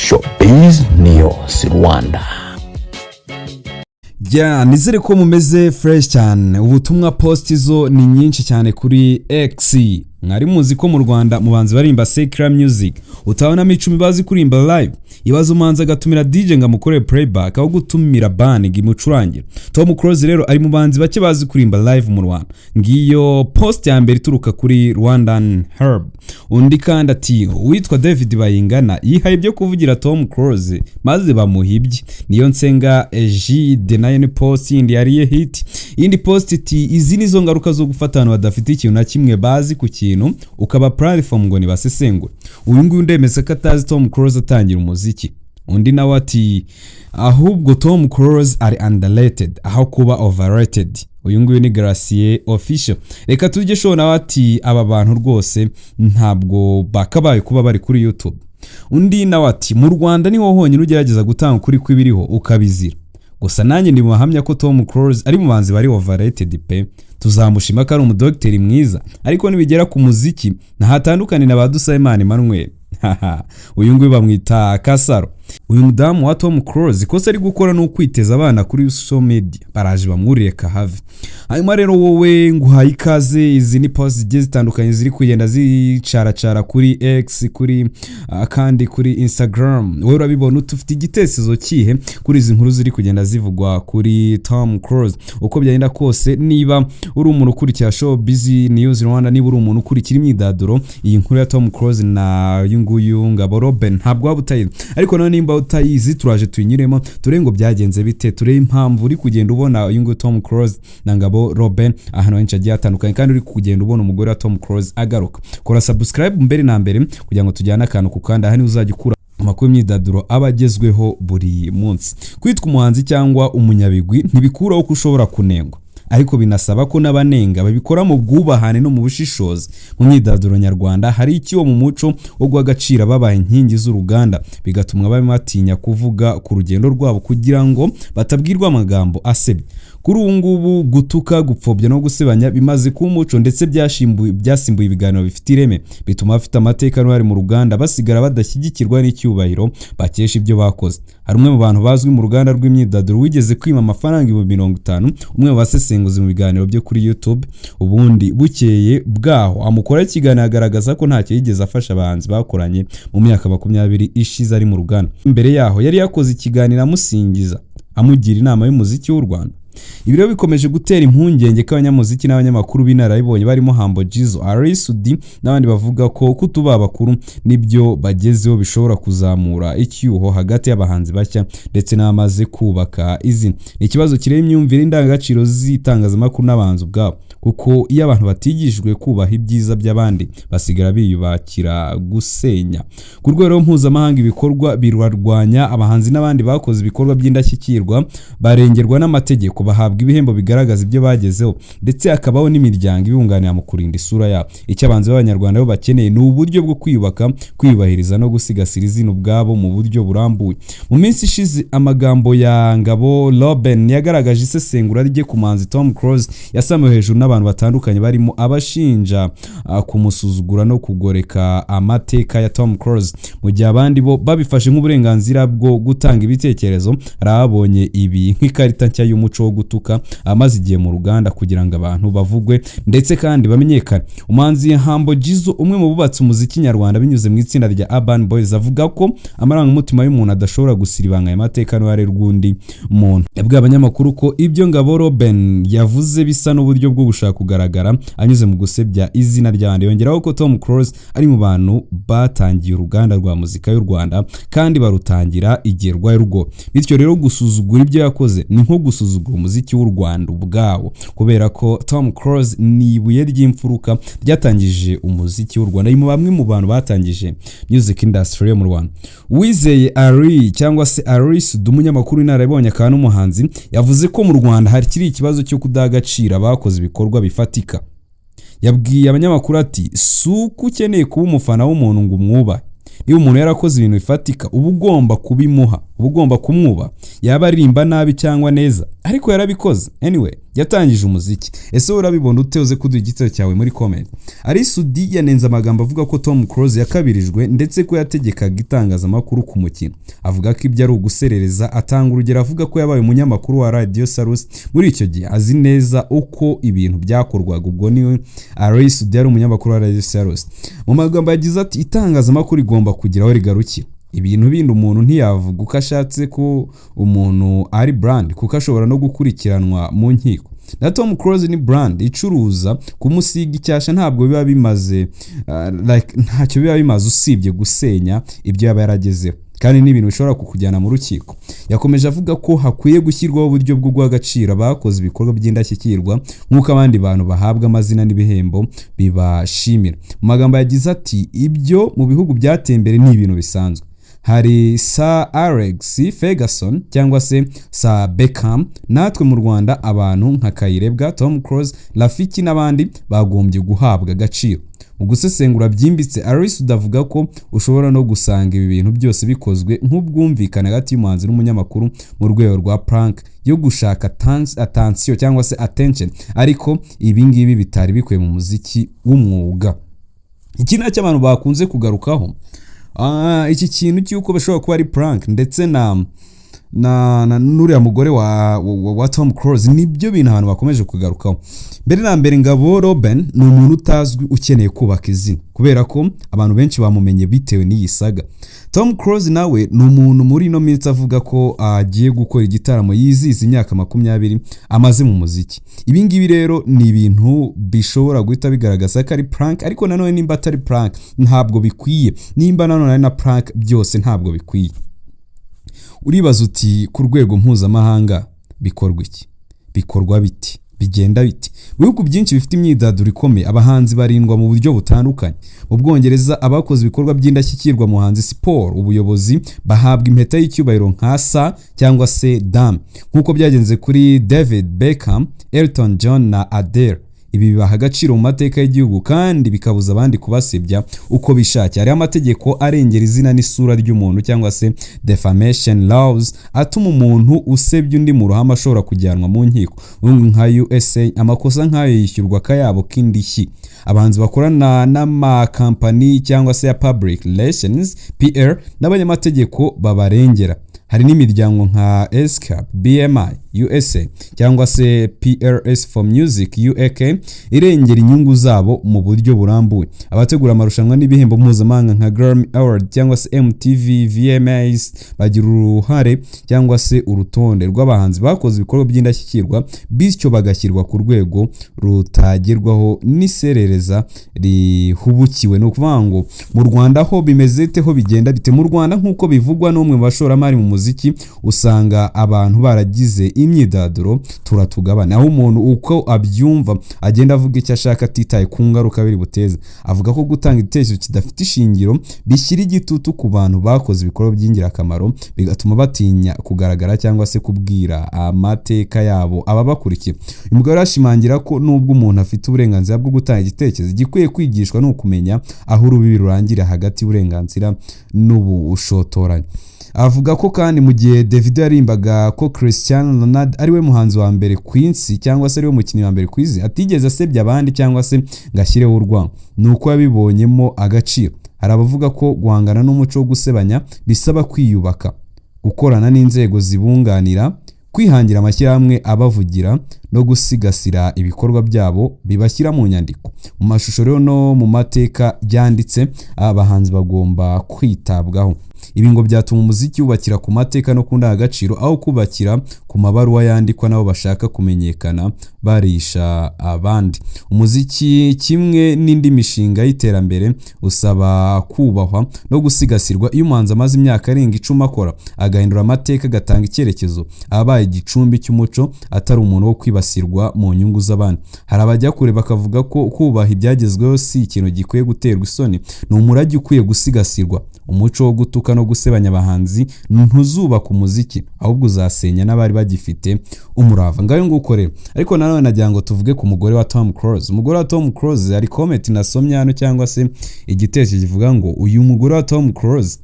Showbiz News Rwanda. Nizere ko mumeze fresh cyane. Ubutumwa post zo ni nyinshi cyane kuri X. Mwari muzi ko mu Rwanda mubanzi barimba secular music utabona micumi bazi kurimba live, ibazo manza gatumira DJ ngamukore playback aho gutumira band gimucurangira. Tom Close rero ari mu banzi bake bazi kurimba live mu Rwanda. Ngiyo post ya mbere turuka kuri Rwandan Herb. Undi kandi ati witwa David Bayingana yihaye byo kuvugira Tom Close maze bamuhibye. Niyo nsenga G de nayo post indi yariye hit. Indi post iti izi nizo ngaruka zo gufata abantu badafite ikintu na kimwe bazi ku ukaba platform ngo ni basesengwe. Uyu nguyu ndemeza ko atazi Tom Close atangira umuziki. Undi nawe ati ahubwo Tom Close ari underrated aho kuba overrated. Uyu nguyu ni Gracier official. Reka tujye show nawe ati aba bantu rwose ntabwo bakabaye kuba bari kuri YouTube. Undi nawe ati mu Rwanda niho honyine ugerageza gutanga kuri kwibiriho ukabizira. Gusa nanjye ndi muhamya ko Tom Close ari mu banzi bari overrated pe. Tuzamushima ko ari umudokiteri mwiza, ariko nibigera ku muziki ntahatandukane na badusayimana Emmanuel. Uyu nguyu bamwita Kasaro. Uyu mudamu wa Tom Close kosa ari gukora no kwiteza abana kuri social media, baraje bamwuriye kahave. Hanyuma rero wowe nguhaye ikaze, izi ni post zigiye zitandukanye ziri kugenda zicaracara kuri X, kuri kandi kuri Instagram. Wowe urabibona utufite igitekerezo kihe kuri izi nkuru ziri kugenda zivugwa kuri Tom Close? Uko byagenda kose, niba uri umuntu ukurikira Showbiz News Rwanda, niba uri umuntu ukurikira imyidagaduro, iyi nkuru ya Tom Close na yunguyu Ngabo Roben ntabwo wabutayizi, ariko none nimba utayizi turaje tuyinyiremo turengo byagenze bite, ture impamvu uri kugenda ubona yunguyu Tom Close na Ngabo Roben ahantu henshi agiye atandukanye, kandi uri kugenda ubona umugore wa Tom Close agaruka. Kora subscribe mbere na mbere kugira ngo tujyane akantu kukanda, hani uzajya ukura amakuru myidagaduro abagezweho buri munsi. Kwitwa umuhanzi cyangwa umunyabigwi ntibikuraho ko ushobora kunengwa, ariko binasaba ko n'abanenga babikora mu bwubahane no mu bushishozi. Mu myidagaduro nyarwanda hari ikiwo mu muco wo guhagacira babaye inkingi z'uruganda, bigatumwa bamatinya kuvuga ku rugendo rwabo kugira ngo batabwirwa amagambo asebye. Kuri ubu ngubu gutuka, gupfobya no gusebanya bimaze ku muco, ndetse byasimbuye ibiganiro bifite ireme, bituma bafite amateka n'abari mu ruganda basigara badashyigikirwa n'icyubahiro bakesha ibyo bakoze. Hari umwe mu bantu bazwi mu ruganda rw'imyidagaduro wigeze kwima amafaranga 50,000 umwe mu basesenguzi mu biganiro byo kuri YouTube. Ubundi bukeye bwaho amukora ikiganiro agaragaza ko ntacyo yigeze afasha abahanzi bakoranye mu myaka 20 ishize ari mu ruganda. Mbere yaho yari yakoze ikiganiro amusingiza, amugira inama y'umuziki w'u Rwanda. Ibi rero bikomeje gutera impungenge ko abanyamuziki n'abanyamakuru b'inararibonye barimo Hambo Jizo, Arisudi n'abandi bavuga ko kutuba abakuru nibyo bagezeho bishobora kuzamura icyuho hagati y'abahanzi bashya ndetse n'amaze kubaka izina. Ni ikibazo kireba imyumvire indangagaciro z'itangazamakuru n'abanzi ubwabo, kuko iyo abantu batigishijwe kubaha ibyiza by'abandi basigara biyubakira gusenya. Ku rwego mpuzamahanga ibikorwa birwarwanya abahanzi n'abandi bakoze ibikorwa by'indashyikirwa barengerwa n'amategeko, bahabwa ibihembo bigaragaza ibyo bagezeho, ndetse akabaho n'imiryango ibunganira mu kurinda isura yabo. Icyo abanzi b'abanyarwanda bo bakeneye ni uburyo bwo kwiyubaka, kwiyubahiriza no gusigasira izina ubwabo mu buryo burambuye. Mu minsi ishize amagambo ya Ngabo Roben yagaragaje isesengura rye ku muhanzi Tom Close yasamuwe hejuru n'abantu batandukanye, barimo abashinja kumusuzugura no kugoreka amateka ya Tom Close, mu gihe abandi bo babifashe nk'uburenganzira bwo gutanga ibitekerezo. Arabonye ibi nk'ikarita nshya y'umuco wo gutuka amaze igihe mu ruganda kugira ngo abantu bavugwe ndetse kandi bamenyekane. Umuhanzi Hambo Jizo, umwe mu bubatsi umuziki nyarwanda binyuze mu itsinda rya Urban Boys, avuga ko amarangamutima y'umuntu adashobora gusiribanga amateka n'uware rw'undi muntu. Yabwiye abanyamakuru ko ibyo Ngabo Roben yavuze bisa n'uburyo bwo gushaka kugaragara anyuze mu gusebya izina ry'abandi. Yongeraho ko Tom Close ari mu bantu batangiye uruganda rwa muzika y'u Rwanda kandi barutangira igihe rwari rugo, bityo rero gusuzugura ibyo yakoze ni nko gusuzugura umuziki w'u Rwanda ubwawo, kubera ko Tom Close ni ibuye ry'imfuruka ryatangije umuziki w'u Rwanda. Ni bamwe mu bantu batangije music industry yo mu Rwanda. Wizeye Ari cyangwa se Aris, umunyamakuru w'inararibonye akaba n'umuhanzi, yavuze ko mu Rwanda hari kiri ikibazo cyo kudagacira abakoze ibikorwa bifatika. Yabwiye abanyamakuru ati suku ukeneye kuba umufana w'umuntu ngo umwubahe, niba umuntu yarakoze ibintu bifatika uba ugomba kubimuha. uba ugomba kumwuba, yaba aririmba nabi cyangwa neza, ariko yarabikoze. Anyway, yatangije umuziki. Ese urabibona ute? Uze kuduha igitekerezo cyawe muri comment. Ari Sudi yanenze amagambo avuga ko Tom Close yakabirijwe ndetse ko yategekaga itangazamakuru ku mukino. Avuga ko ibyo ari uguserereza, atanga urugero avuga ko yabaye umunyamakuru wa Radio Salus muri icyo gihe, azi neza uko ibintu byakorwaga. Ubwo niwe Ari Sudi yari umunyamakuru wa Radio Salus. Mu magambo yagize ati itangazamakuru igomba kugira aho rigarukira. Ibintu bindi umuntu ntiyavuga uko ashatse ko umuntu ari brand, kuko ashobora no gukurikiranwa mu nkiko. Na Tom Close ni brand icuruza, kumusiga icyasha ntabwo biba bimaze ntacyo biba bimaze usibye gusenya ibyo yaba yaragezeho, kandi n'ibintu bishobora kukujyana mu rukiko. Yakomeje avuga ko hakwiye gushyirwaho uburyo bwo guha agaciro abakoze ibikorwa by'indashyikirwa nk'uko abandi bantu bahabwa amazina n'ibihembo bibashimira. Mu magambo yagize ati ibyo mu bihugu byateye imbere ni ibintu bisanzwe. Hari Sir Alex Ferguson cyangwa se Sir Beckham, natwe mu Rwanda abantu nka Kayirebwa, Tom Close, Rafiki n'abandi bagombye guhabwa agaciro. Mu gusesengura byimbitse, Aris udavuga ko ushobora no gusanga ibi bintu byose bikozwe nk'ubwumvikane hagati y'umuhanzi n'umunyamakuru mu rwego rwa prank yo gushaka attention cyangwa se attention, ariko ibi ngibi bitari bikwiye mu muziki w'umwuga. Iki nacyo abantu bakunze kugarukaho, iki kintu cyuko bashobora kuba ari prank ndetse na nuriya mugore wa Tom Close, nibyo bintu abantu bakomeje kugarukaho. Mbere na mbere, Ngabo Roben ni umuntu utazwi ukeneye kubaka izina, kubera ko abantu benshi bamumenye bitewe n'iyi saga. Tom Close nawe ni umuntu muri ino minsi avuga ko agiye gukora igitaramo yizihiza imyaka 20 amaze mu muziki. Ibi ngibi rero ni ibintu bishobora guhita bigaragaza ko ari prank, ariko nanone nimba atari prank ntabwo bikwiye, nimba nanone ari na prank byose ntabwo bikwiye. Uribaza uti ku rwego mpuzamahanga bikorwa iki? Bikorwa biti? Bigenda biti? Bihugu byinshi bifite imyidagaduro ikomeye, abahanzi barindwa mu buryo butandukanye. Mu Bwongereza abakoze ibikorwa by'indashyikirwa mu hanzi siporo, ubuyobozi bahabwa impeta y'icyubahiro nka sa cyangwa se dame, nk'uko byagenze kuri David Beckham, Elton John na Adele. Ibi bibaha agaciro mu mateka y'igihugu kandi bikabuza abandi kubasebya uko bishakiye. Hari amategeko arengera izina n'isura ry'umuntu cyangwa se defamation laws atuma umuntu usebya undi mu ruhame ashobora kujyanwa mu nkiko. Nka USA amakosa nk'ayo yishyurwa akayabo k'indishyi. Abahanzi bakorana n'amakampani cyangwa se ya public relations PR n'abanyamategeko babarengera. Hari n'imiryango nka ESCAP, BMI USA cyangwa se PRS for Music UK irengera inyungu zabo mu buryo burambuye. Abategura amarushanwa n'ibihembo mpuzamahanga nka Grammy Award cyangwa se MTV, VMAs bagira uruhare cyangwa se urutonde rw'abahanzi bakoze ibikorwa by'indashyikirwa, bityo bagashyirwa ku rwego rutagerwaho n'iserereza rihubukiwe. No kuvuga ngo mu Rwanda ho bimeze teho bigenda bite? Mu Rwanda nk'uko bivugwa n'umwe mu bashoramari mu muziki, usanga abantu baragize imyidagaduro turatugabana, aho umuntu uko abyumva agenda avuga icyo ashaka atitaye ku ngaruka biri buteze. Avuga ko gutanga igitekerezo kidafite ishingiro bishyira igitutu ku bantu bakoze ibikorwa by'ingirakamaro, bigatuma batinya kugaragara cyangwa se kubwira amateka yabo ababakurikiye. Uyu mugabo arashimangira ko nubwo umuntu afite uburenganzira bwo gutanga igitekerezo, gikwiye kwigishwa no kumenya aho urubibi rurangira hagati y'uburenganzira n'ubushotoranyi. Avuga ko kandi mu gihe David yarimbaga ko Cristiano Ronaldo ari we muhanzi wa mbere ku isi cyangwa se ari we mukinnyi wa mbere ku isi, atigeze asebya abandi cyangwa se ngashyireho urwango, nuko yabibonyemo agaciro. Hari abavuga ko guhangana n'umuco wo gusebanya bisaba kwiyubaka, gukorana n'inzego zibunganira, kwihangira amashyirahamwe abavugira no gusigasira ibikorwa byabo bibashyira mu nyandiko, mu mashusho rero no mu mateka yanditse. Abahanzi bagomba kwitabwaho. Ibi ngo byatuma umuziki wubakira ku mateka no ku ndangagaciro aho kubakira ku mabaruwa yandikwa nabo bashaka kumenyekana barisha abandi. Umuziki kimwe n'indi mishinga y'iterambere usaba kubahwa no gusigasirwa. Iyo umuhanzi amaze imyaka arenga 10 akora, agahindura amateka, agatanga icyerekezo, abaye igicumbi cy'umuco atari umuntu wo kwibasirwa mu nyungu z'abandi. Hari abajya kure bakavuga ko kubaha ibyagezweho si ikintu gikwiye guterwa isoni, ni umurage ukwiye gusigasirwa. Umuco wo gutuka no gusebanya abahanzi ntuzubaka umuziki, ahubwo uzasenya n'abari bagifite umurava. Ngayo ngukorera. Ariko nanone nagira ngo tuvuge ku mugore wa Tom Close. Umugore wa Tom Close ari comment nasomye hano cyangwa se igitekerezo kivuga ngo uyu mugore wa Tom Close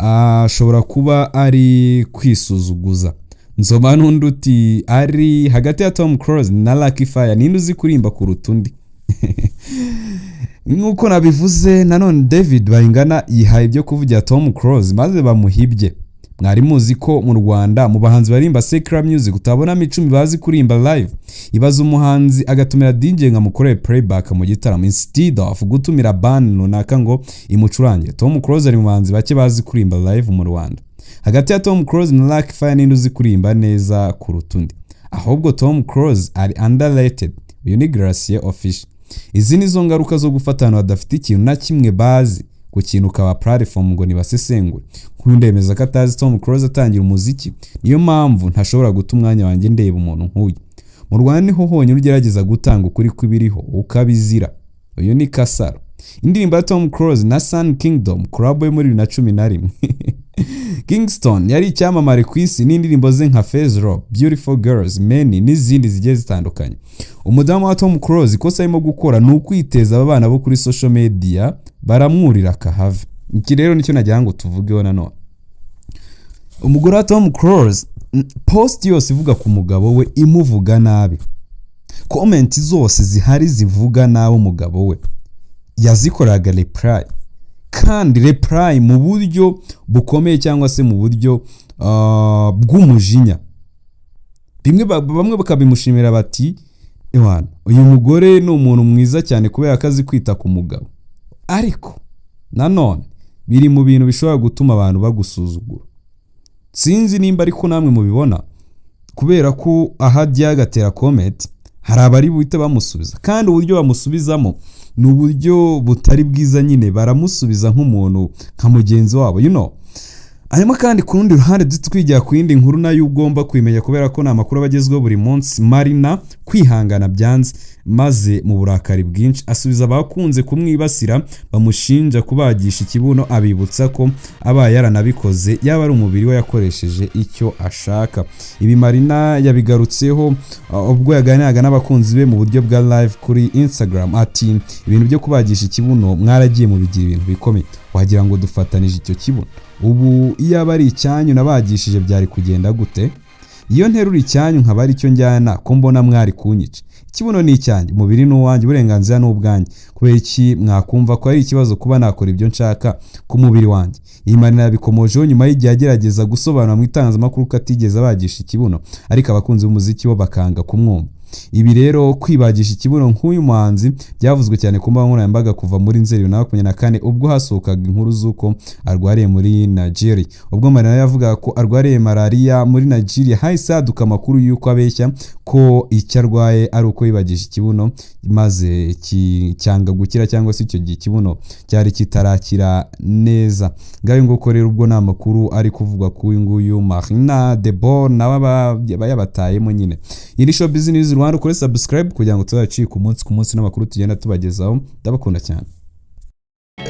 ashobora kuba ari kwisuzuguza. Nsoma n'undi uti ari hagati ya Tom Close na Lucky Fire ninde uzi kurimba kuruta undi. Nkuko nabivuze nanone David Bayingana yihaye ibyo kuvugira Tom Close maze bamuhibye. Mwari muzi ko mu Rwanda mu bahanzi barimba secular music utabona 10 bazi kurimba live. Ibaza umuhanzi agatumira DJ nkamukoreye playback mu gitaramo instead of gutumira band runaka ngo imucurange. Tom Close ari mu bahanzi bake bazi kurimba live mu Rwanda. Hagati ya Tom Close na Lucky Fire ninde uzi kurimba neza kuruta undi. Ahubwo Tom Close ari underrated. Uyu ni Gracie official. Izi nizo ngaruka zo gufatana badafite ikintu na kimwe bazi ku kintu kaba platform ngo nibasesengure. Nkundemeza ko atazi Tom Close atangira umuziki, niyo mpamvu ntashobora guta umwanya wanjye ndeba umuntu nk'uyu. Mu Rwanda niho honyine ugerageza gutanga ukuri kw'ibiriho ukabizira. Uyu ni Kasaro. Indirimbo ya Tom Close na Sun Kingdom collab yo muri 2011. Kingston yari icyamamare ku isi n'indirimbo ze nka Phase Rock, Beautiful Girls, Many n'izindi zigiye zitandukanye. Umudamu wa Tom Close ikosa arimo gukora ni ukwiteza aba bana bo kuri social media baramwurira kahave. Iki rero nicyo nagira ngo tuvugeho nanone. Umugore wa Tom Close post yose ivuga ku mugabo we imuvuga nabi. Comment zose zihari zivuga nabi umugabo we. Yazikoraga reply. Kandi reply mu buryo bukomeye cyangwa se mu buryo bw'umujinya. Bamwe bakabimushimira bati ewana uyu mugore ni umuntu mwiza cyane kubera akazi kwita ku mugabo. Ariko nanone biri mu bintu bishobora gutuma abantu bagusuzugura. Sinzi nimba ariko namwe mubibona kubera ko ahajya agatera comment hari abari buhite bamusubiza kandi uburyo bamusubizamo ni uburyo butari bwiza nyine baramusubiza nk'umuntu nka mugenzi wabo hanyuma kandi ku rundi ruhande twijya ku yindi nkuru nayo ugomba kwimenya kubera ko amakuru abagezweho buri munsi. Marina kwihangana byanze maze mu burakari bwinshi asubiza abakunze kumwibasira bamushinja kubagisha ikibuno, abibutsa ko abaye yaranabikoze yaba ari umubiri we yakoresheje icyo ashaka. Ibi Marina yabigarutseho ubwo yaganiraga n'abakunzi be mu buryo bwa live kuri Instagram ati ibintu byo kubagisha ikibuno mwaragiye mu bigira ibintu bikomeye, wagira ngo dufatanije icyo kibuno. Ubu iyo abari icyanyu nabagishije byari kugenda gute? Iyo nterura icyanyu nkaba ari cyo njyana ko mbona mwari kunyica. Ikibuno ni icyanjye, umubiri n'uwanjye, uburenganzira n'ubwanjye. Kubera iki mwakumva ko ari ikibazo kuba nakora ibyo nshaka ku mubiri wanjye? Iyi Marina yabikomojeho nyuma y'igihe agerageza gusobanura mu itangazamakuru ko atigeze abagisha ikibuno, ariko abakunzi b'umuziki bo bakanga kumwumva. Ibi rero kwibagisha ikibuno nk'uyu muhanzi byavuzwe cyane ku mbuga nkoranyambaga kuva muri Nzeri 2024 ubwo hasohokaga inkuru z'uko arwariye muri Nigeria. Ubwo Marina yavuga ko arwariye malaria muri Nigeria, hahise haduka amakuru y'uko abeshya ko icyo arwaye ari uko yibagisha ikibuno maze cyanga gukira cyangwa se icyo gihe ikibuno cyari kitarakira neza. Ngayo ngo rero ubwo nta makuru ari kuvugwa ku nguyu Marina Debor nawe yabatayemo nyine. Iri Showbiz News Rwanda ukore subscribe kugira ngo tuzacike umunsi ku munsi n'amakuru tugenda tubagezaho. Ndabakunda cyane.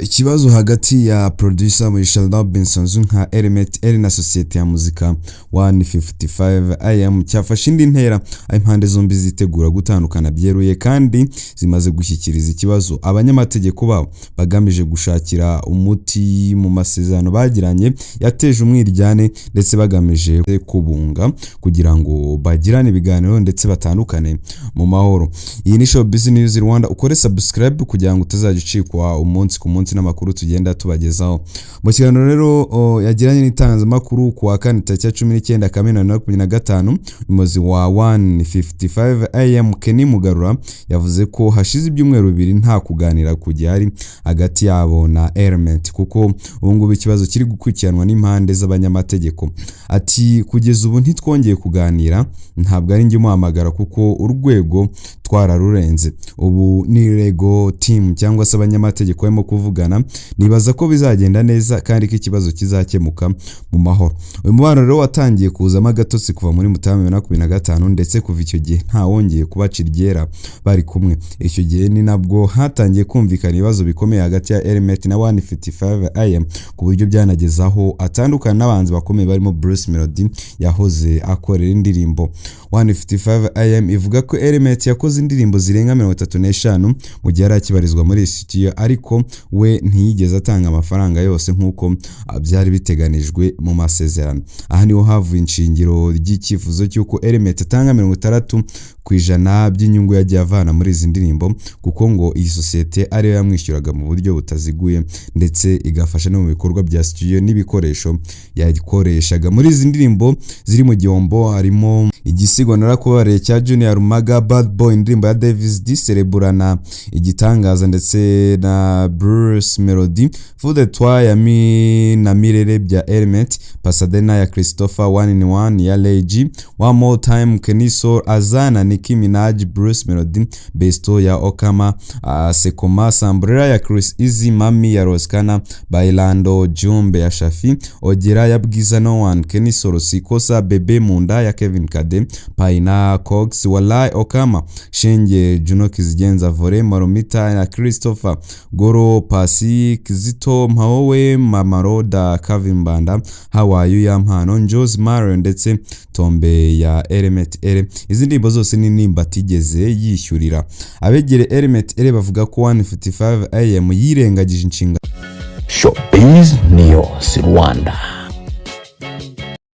Ikibazo hagati ya producer Mugisha Robinson nka Element na societe ya muzika 155 AM cyafashe indi ntera impande zombi zitegura gutandukana byeruye kandi zimaze gushyikiriza ikibazo abanyamategeko babo bagamije gushakira umuti mu masezerano bagiranye yateje umwiryane ndetse bagamije kubunga kugira ngo bagirane ibiganiro ndetse batandukane mu mahoro. Iyi ni Showbiz News Rwanda ukore subscribe kugira ngo utazagicikwa umunsi ku munsi n'amakuru tugenda tubagezaho. Mu kiganiro rero yagiranye n'itangazamakuru ku wa 19 Kamena 2025 umuyobozi wa 155 AM Kenny Mugarura yavuze ko hashize ibyumweru bibiri nta kuganira kugihari hagati yabo na Element kuko ubu ngubu ikibazo kiri gukurikiranwa n'impande z'abanyamategeko. Ati kugeza ubu ntitwongeye kuganira, ntabwo ari njye muhamagara kuko urwego twararurenze. Ubu ni Lego team cyangwa se abanyamategeko barimo kuvugana, nibaza ko bizagenda neza kandi ko ikibazo kizakemuka mu mahoro. Uyu mubano rero watangiye kuzamo agatotsi kuva muri Mutarama 2025 ndetse kuva icyo gihe nta wongeye kubacira iryera bari kumwe. Icyo gihe ni nabwo hatangiye kumvikana ibibazo bikomeye hagati ya Element na 155 AM ku buryo byanagezaho atandukana n'abanzi bakomeye barimo Bruce Melody yahoze akorera indirimbo. 155 AM ivuga ko Element yakoze indirimbo zirenga 35 mu gihe arakibarizwa muri studio, ariko we ntiyigeze atanga amafaranga yose nkuko byari biteganijwe mu masezerano. Aha niho havuye inshingiro ry'icyifuzo cy'uko Element atanga 60% by'inyungu yagiye avana muri izi ndirimbo, kuko ngo iyi societe ariyo yamwishyuraga mu buryo butaziguye ndetse igafasha no mu bikorwa bya studio n'ibikoresho yagikoreshaga. Muri izi ndirimbo ziri mu gihombo harimo igisigo narakubare cya Junior Maga, Bad Boy indirimbo ya Davis D, Cerebrana, Igitangaza ndetse na Bruce Melody, Fou de Toi ya na Mirere bya Element, Pasadena ya Christopher, 1 in 1 ya Leji, One More Time Keniso, Azana Nicki Minaj, Bruce Melody, Besto ya Okama, Sekoma, Sambrera ya Chris Easy, Mami ya Roskana, Bailando Jumbe ya Shafi, Ogera ya Bwiza No One, Keniso Sikosa, Bebe Munda ya Kevin Kade, Paina Cox, Walai Okama, Shenge Juno Kizigenza, Vore Maromita ya Christopher, Goro Pasi Kizito, Maowe Mamaroda, Kevin Banda, Hawaii ya Mpano, Njos Mario ndetse Tombe ya Element Ere. Izi ndirimbo zose ni nimba atigeze yishyurira. Abegere Element Ere bavuga ko 155 AM yirengagije inshinga. Showbiz News Rwanda.